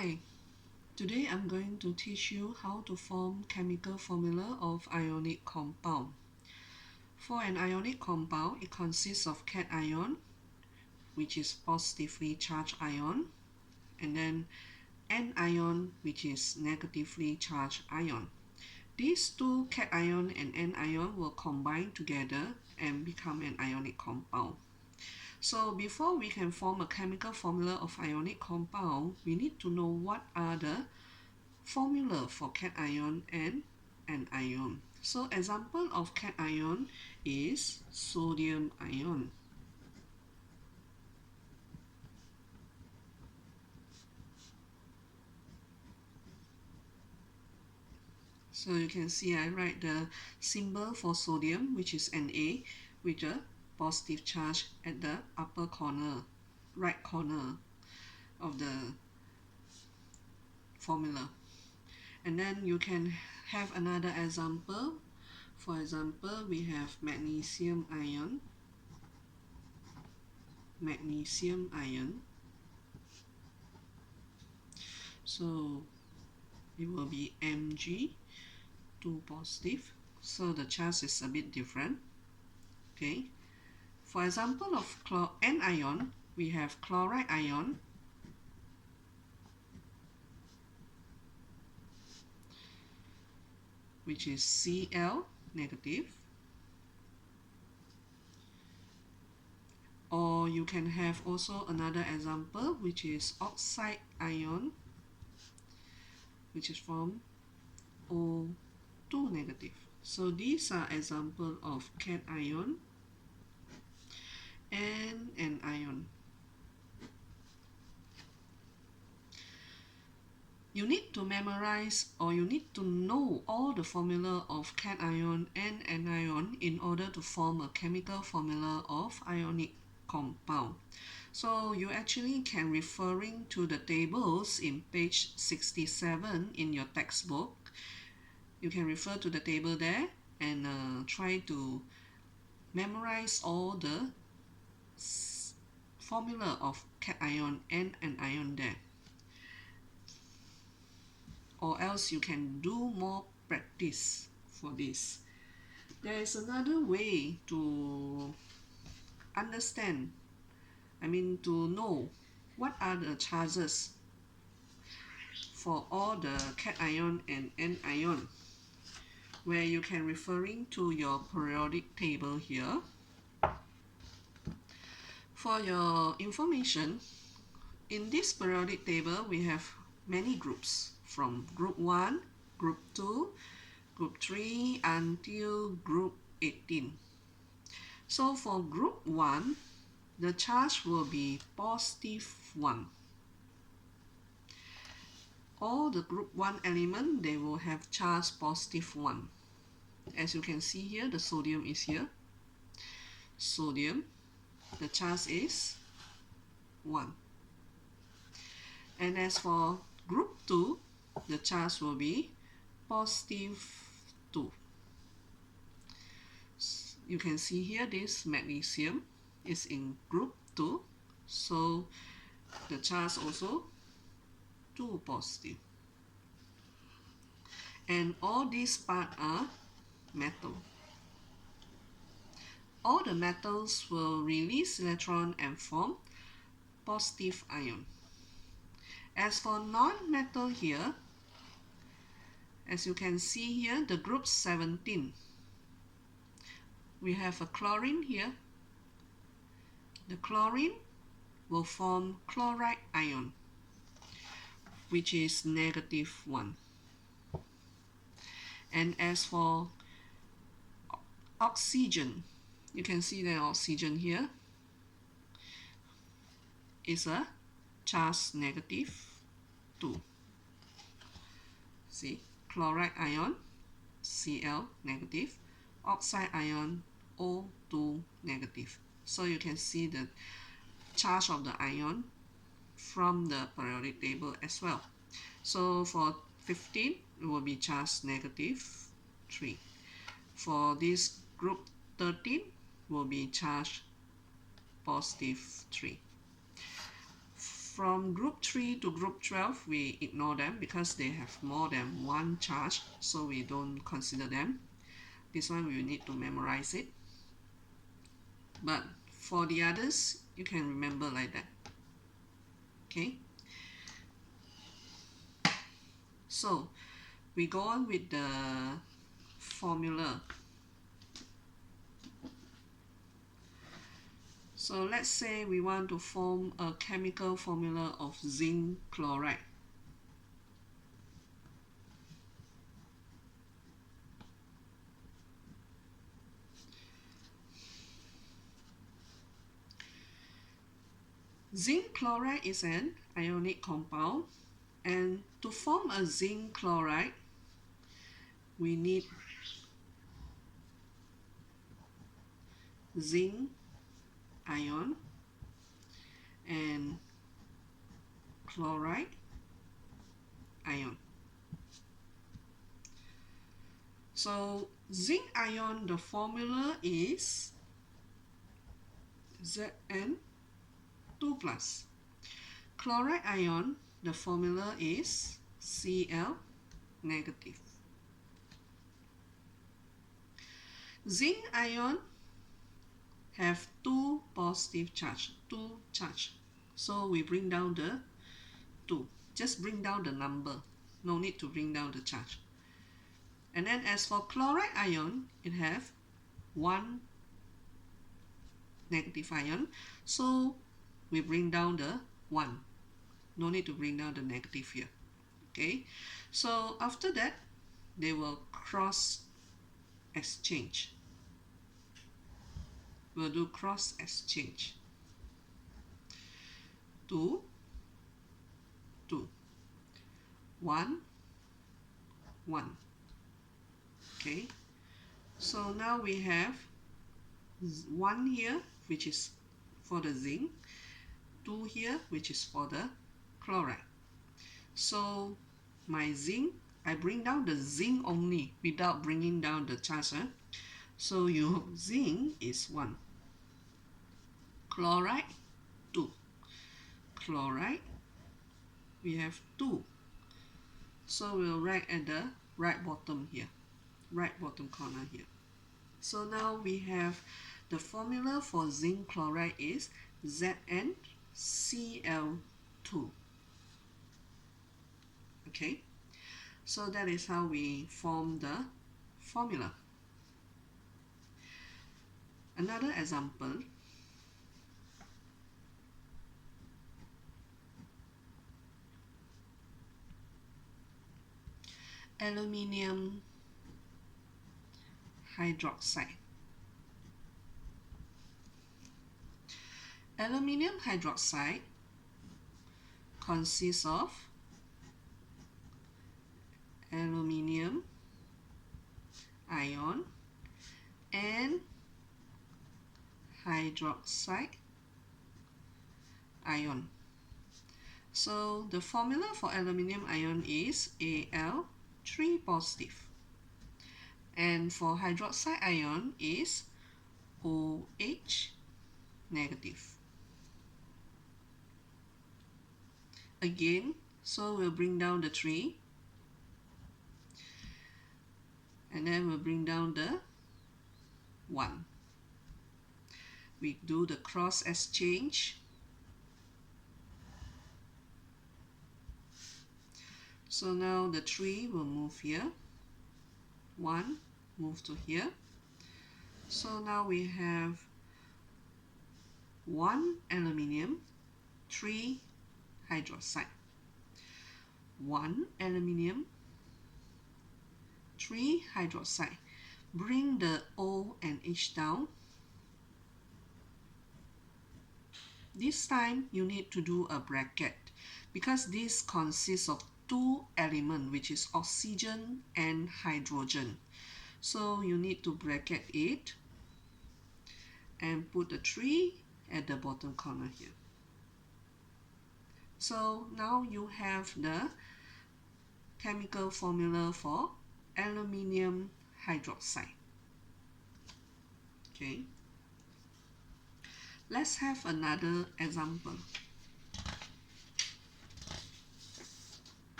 Hi, today I'm going to teach you how to form chemical formula of ionic compound. For an ionic compound, it consists of cation, which is positively charged ion, and then anion, which is negatively charged ion. These two cation and anion will combine together and become an ionic compound. So before we can form a chemical formula of ionic compound, we need to know what are the formula for cation and anion. So example of cation is sodium ion. So you can see I write the symbol for sodium, which is Na, with a positive charge at the upper corner, right corner of the formula. And then you can have another example. For example, we have magnesium ion. So it will be Mg, 2 positive. So the charge is a bit different. Okay. For example of anion, we have chloride ion, which is Cl negative. Or you can have also another example, which is oxide ion, which is from O2 negative. So these are examples of cation and anion. You need to memorize or you need to know all the formula of cation and anion in order to form a chemical formula of ionic compound. So you actually can referring to the tables in page 67 in your textbook. You can refer to the table there and try to memorize all the formula of cation and anion there. Or else you can do more practice for this. There is another way to understand, to know what are the charges for all the cation and anion, where you can referring to your periodic table here. For your information, in this periodic table we have many groups from group 1, group 2, group 3 until group 18. So for group 1, the charge will be positive 1. All the group 1 element, they will have charge positive 1. As you can see here, the sodium is here. Sodium, the charge is 1. And as for group 2, the charge will be positive 2. You can see here this magnesium is in group 2, so the charge also 2 positive. And all these parts are metal. All the metals will release electron and form positive ion. As for non-metal here, as you can see here, the group 17, we have a chlorine here. The chlorine will form chloride ion, which is negative 1. And as for oxygen, you can see the oxygen here is a charge negative 2. See, chloride ion, Cl negative, oxide ion, O2 negative. So you can see the charge of the ion from the periodic table as well. So for 15, it will be charge negative 3. For this group 13, will be charge positive 3. From group 3 to group 12, we ignore them because they have more than one charge, so we don't consider them. This one we need to memorize it. But for the others, you can remember like that. Okay? So, we go on with the formula. So let's say we want to form a chemical formula of zinc chloride. Zinc chloride is an ionic compound, and to form a zinc chloride, we need zinc ion and chloride ion. So zinc ion, the formula is Zn2+. Chloride ion, the formula is Cl negative. Zinc ion have two positive charge, so we bring down the 2. Just bring down the number, no need to bring down the charge. And then as for chloride ion, it have 1 negative ion, so we bring down the 1. No need to bring down the negative here. Okay, so after that, they will cross exchange. We'll do cross exchange. 2, 2, 1, 1. Okay, so now we have 1 here, which is for the zinc, 2 here, which is for the chloride. So my zinc, I bring down the zinc only without bringing down the charge. So your zinc is 1. Chloride, 2. Chloride, we have 2. So we'll write at the right bottom here, right bottom corner here. So now we have the formula for zinc chloride is ZnCl2. Okay, so that is how we form the formula. Another example. Aluminium hydroxide. Aluminium hydroxide consists of aluminium ion and hydroxide ion. So the formula for aluminium ion is Al3 positive, and for hydroxide ion is OH negative. Again, so we'll bring down the 3, and then we'll bring down the 1. We do the cross exchange. So now the 3 will move here, 1 move to here. So now we have 1 aluminium, 3 hydroxide. 1 aluminium, 3 hydroxide. Bring the O and H down. This time you need to do a bracket because this consists of 2 elements, which is oxygen and hydrogen. So you need to bracket it and put the 3 at the bottom corner here. So now you have the chemical formula for aluminium hydroxide. Okay, let's have another example.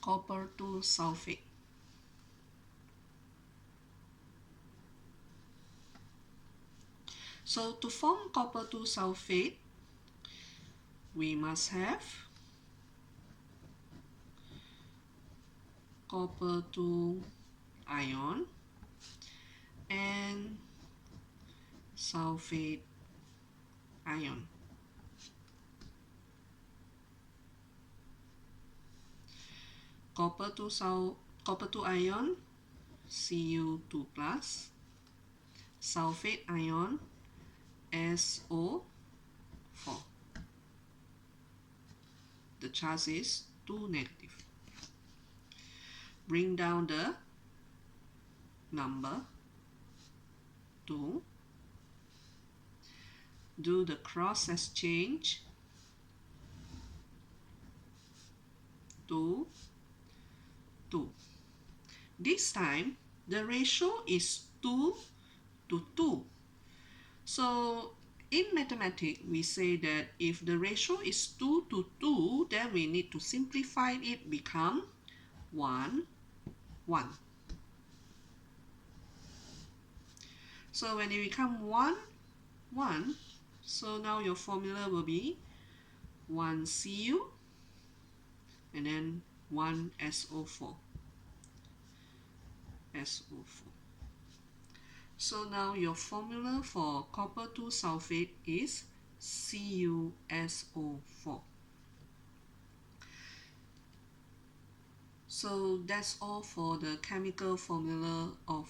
copper 2 sulfate. So to form copper 2 sulfate, we must have copper 2 ion and sulfate ion. Copper 2 ion Cu2 plus, sulfate ion SO4. The charge is 2 negative. Bring down the number 2. Do the cross exchange 2, 2. This time the ratio is 2 to 2. So in mathematics, we say that if the ratio is 2 to 2, then we need to simplify it become 1, 1. So when it become 1, 1, so now your formula will be 1 Cu and then 1 SO4. SO4. So now your formula for copper 2 sulfate is CuSO4. So that's all for the chemical formula of